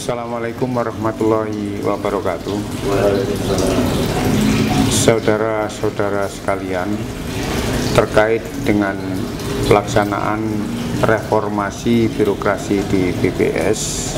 Assalamualaikum warahmatullahi wabarakatuh. Saudara-saudara sekalian, terkait dengan pelaksanaan reformasi birokrasi di BPS,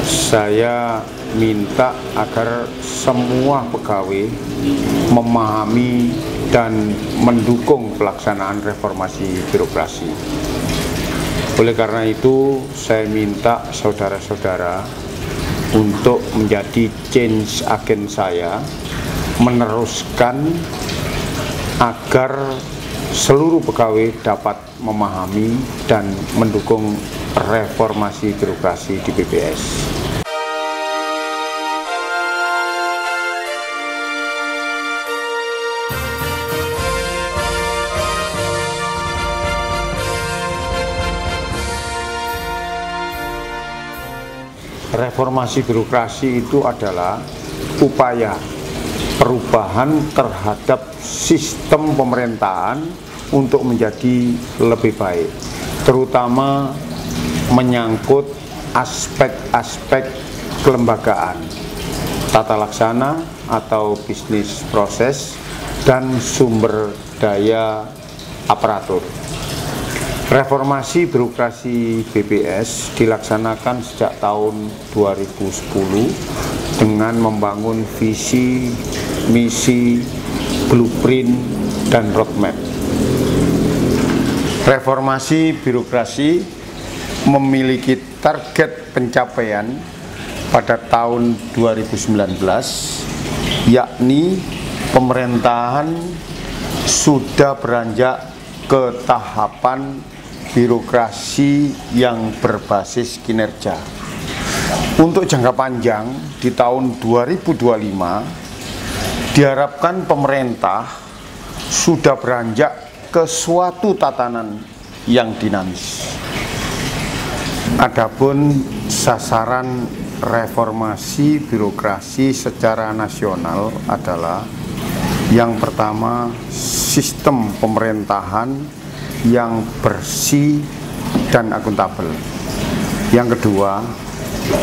saya minta agar semua pegawai memahami dan mendukung pelaksanaan reformasi birokrasi. Oleh karena itu, saya minta saudara-saudara untuk menjadi change agent saya, meneruskan agar seluruh pegawai dapat memahami dan mendukung reformasi birokrasi di BPS. Reformasi birokrasi itu adalah upaya perubahan terhadap sistem pemerintahan untuk menjadi lebih baik, terutama menyangkut aspek-aspek kelembagaan, tata laksana atau bisnis proses, dan sumber daya aparatur. Reformasi birokrasi BPS dilaksanakan sejak tahun 2010 dengan membangun visi, misi, blueprint, dan roadmap. Reformasi birokrasi memiliki target pencapaian pada tahun 2019, yakni pemerintahan sudah beranjak ke tahapan birokrasi yang berbasis kinerja. Untuk jangka panjang di tahun 2025 diharapkan pemerintah sudah beranjak ke suatu tatanan yang dinamis. Adapun sasaran reformasi birokrasi secara nasional adalah yang pertama, sistem pemerintahan yang bersih dan akuntabel. Yang kedua,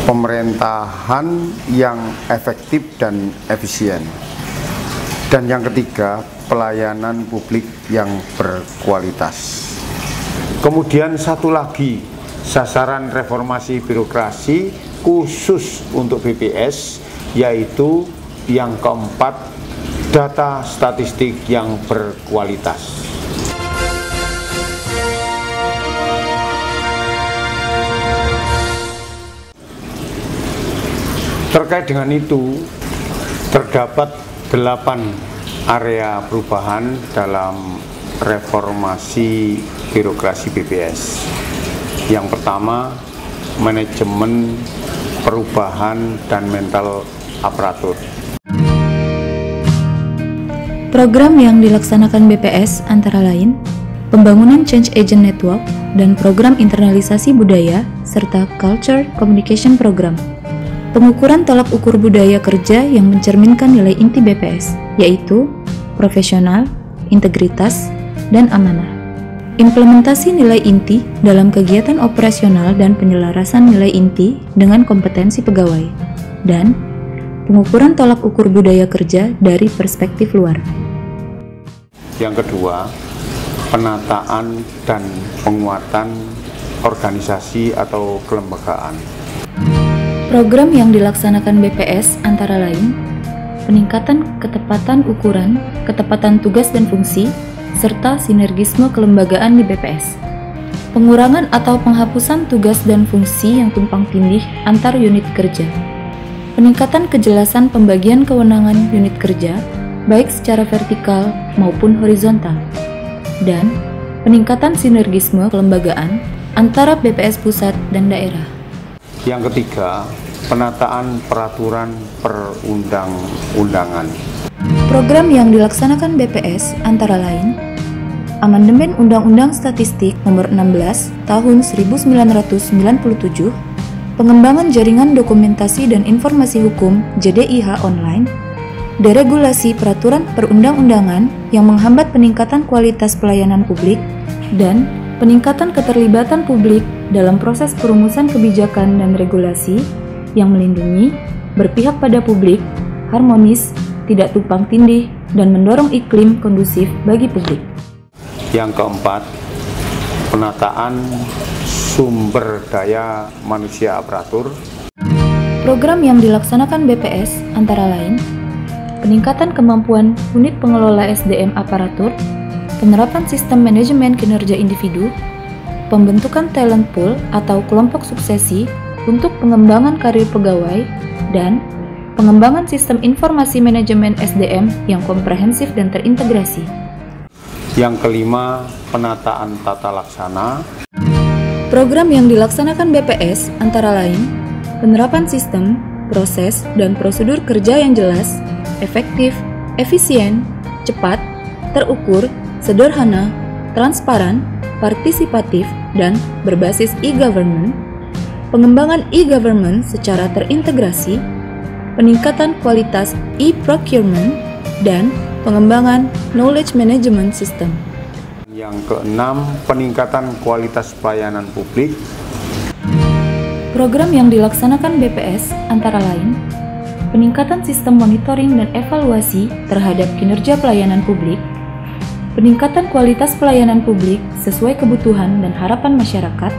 pemerintahan yang efektif dan efisien. Dan yang ketiga, pelayanan publik yang berkualitas. Kemudian satu lagi, sasaran reformasi birokrasi khusus untuk BPS, yaitu yang keempat, data statistik yang berkualitas. Terkait dengan itu, terdapat 8 area perubahan dalam reformasi birokrasi BPS. Yang pertama, manajemen perubahan dan mental aparatur. Program yang dilaksanakan BPS antara lain pembangunan Change Agent Network dan program internalisasi budaya serta Culture Communication Program. Pengukuran tolak ukur budaya kerja yang mencerminkan nilai inti BPS, yaitu profesional, integritas, dan amanah. Implementasi nilai inti dalam kegiatan operasional dan penyelarasan nilai inti dengan kompetensi pegawai, dan pengukuran tolak ukur budaya kerja dari perspektif luar. Yang kedua, penataan dan penguatan organisasi atau kelembagaan. Program yang dilaksanakan BPS antara lain peningkatan ketepatan ukuran, ketepatan tugas dan fungsi, serta sinergisme kelembagaan di BPS. Pengurangan atau penghapusan tugas dan fungsi yang tumpang tindih antar unit kerja. Peningkatan kejelasan pembagian kewenangan unit kerja, baik secara vertikal maupun horizontal. Dan peningkatan sinergisme kelembagaan antara BPS pusat dan daerah. Yang ketiga, penataan peraturan perundang-undangan. Program yang dilaksanakan BPS antara lain Amandemen Undang-Undang Statistik Nomor 16 Tahun 1997, pengembangan jaringan dokumentasi dan informasi hukum JDIH online, deregulasi peraturan perundang-undangan yang menghambat peningkatan kualitas pelayanan publik, dan peningkatan keterlibatan publik dalam proses perumusan kebijakan dan regulasi yang melindungi, berpihak pada publik, harmonis, tidak tumpang tindih, dan mendorong iklim kondusif bagi publik. Yang keempat, penataan sumber daya manusia aparatur. Program yang dilaksanakan BPS antara lain peningkatan kemampuan unit pengelola SDM aparatur, penerapan sistem manajemen kinerja individu, pembentukan talent pool atau kelompok suksesi untuk pengembangan karir pegawai, dan pengembangan sistem informasi manajemen SDM yang komprehensif dan terintegrasi. Yang kelima, penataan tata laksana. Program yang dilaksanakan BPS antara lain penerapan sistem, proses, dan prosedur kerja yang jelas, efektif, efisien, cepat, terukur, sederhana, transparan, partisipatif, dan berbasis e-government, pengembangan e-government secara terintegrasi, peningkatan kualitas e-procurement, dan pengembangan knowledge management system. Yang keenam, peningkatan kualitas pelayanan publik. Program yang dilaksanakan BPS antara lain peningkatan sistem monitoring dan evaluasi terhadap kinerja pelayanan publik, peningkatan kualitas pelayanan publik sesuai kebutuhan dan harapan masyarakat,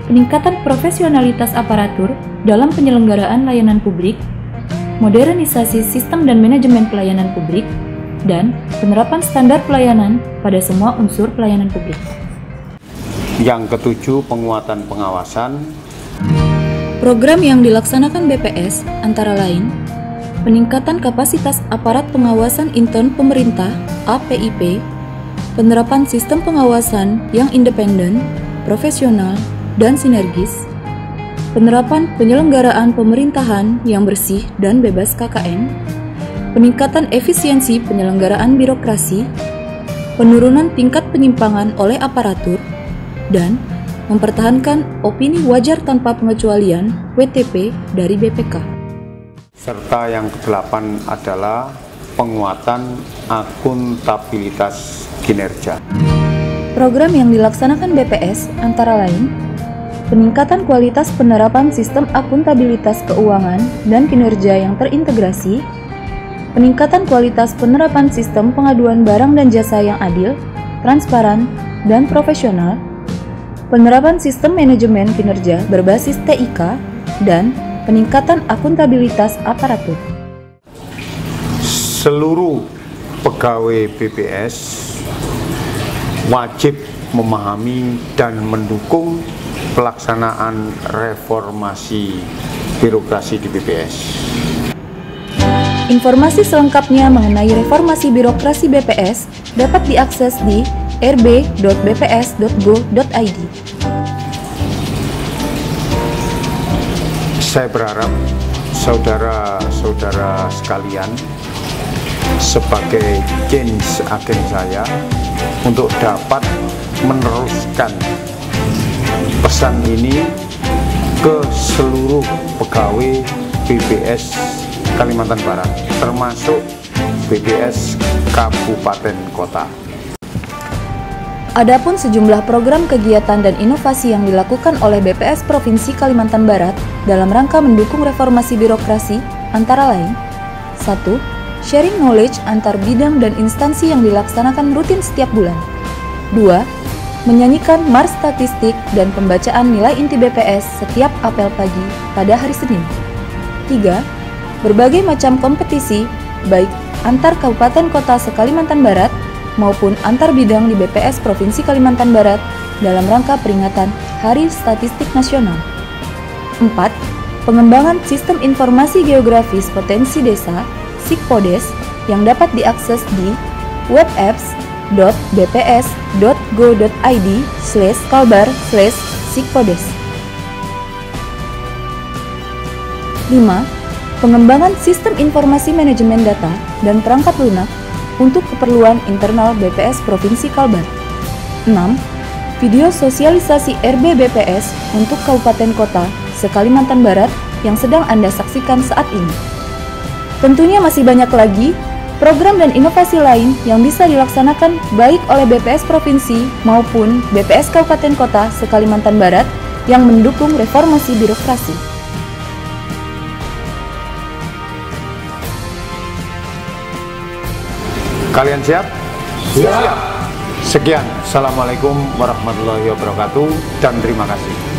peningkatan profesionalitas aparatur dalam penyelenggaraan layanan publik, modernisasi sistem dan manajemen pelayanan publik, dan penerapan standar pelayanan pada semua unsur pelayanan publik. Yang ketujuh, penguatan pengawasan. Program yang dilaksanakan BPS antara lain peningkatan kapasitas aparat pengawasan intern pemerintah (APIP), penerapan sistem pengawasan yang independen, profesional, dan sinergis, penerapan penyelenggaraan pemerintahan yang bersih dan bebas KKN, peningkatan efisiensi penyelenggaraan birokrasi, penurunan tingkat penyimpangan oleh aparatur, dan mempertahankan opini wajar tanpa pengecualian (WTP) dari BPK. Serta yang kedelapan adalah penguatan akuntabilitas kinerja. Program yang dilaksanakan BPS antara lain peningkatan kualitas penerapan sistem akuntabilitas keuangan dan kinerja yang terintegrasi, peningkatan kualitas penerapan sistem pengaduan barang dan jasa yang adil, transparan, dan profesional, penerapan sistem manajemen kinerja berbasis TIK, dan peningkatan akuntabilitas aparatur. Seluruh pegawai BPS wajib memahami dan mendukung pelaksanaan reformasi birokrasi di BPS. Informasi selengkapnya mengenai reformasi birokrasi BPS dapat diakses di rb.bps.go.id. Saya berharap saudara-saudara sekalian sebagai change agent saya untuk dapat meneruskan pesan ini ke seluruh pegawai BPS Kalimantan Barat, termasuk BPS Kabupaten Kota. Adapun sejumlah program kegiatan dan inovasi yang dilakukan oleh BPS Provinsi Kalimantan Barat dalam rangka mendukung reformasi birokrasi antara lain 1. Sharing knowledge antar bidang dan instansi yang dilaksanakan rutin setiap bulan. 2. Menyanyikan mars statistik dan pembacaan nilai inti BPS setiap apel pagi pada hari Senin. 3. Berbagai macam kompetisi, baik antar kabupaten kota se-Kalimantan Barat maupun antar bidang di BPS Provinsi Kalimantan Barat dalam rangka peringatan Hari Statistik Nasional. 4. Pengembangan sistem informasi geografis potensi desa (Sikpodes) yang dapat diakses di webapps.bps.go.id/kalbar/sikpodes. 5. Pengembangan sistem informasi manajemen data dan perangkat lunak untuk keperluan internal BPS Provinsi Kalbar. 6. Video sosialisasi RB BPS untuk Kabupaten Kota se-Kalimantan Barat yang sedang Anda saksikan saat ini. Tentunya masih banyak lagi program dan inovasi lain yang bisa dilaksanakan baik oleh BPS Provinsi maupun BPS Kabupaten Kota se-Kalimantan Barat yang mendukung reformasi birokrasi. Kalian siap? Siap. Sekian, Assalamualaikum warahmatullahi wabarakatuh, dan terima kasih.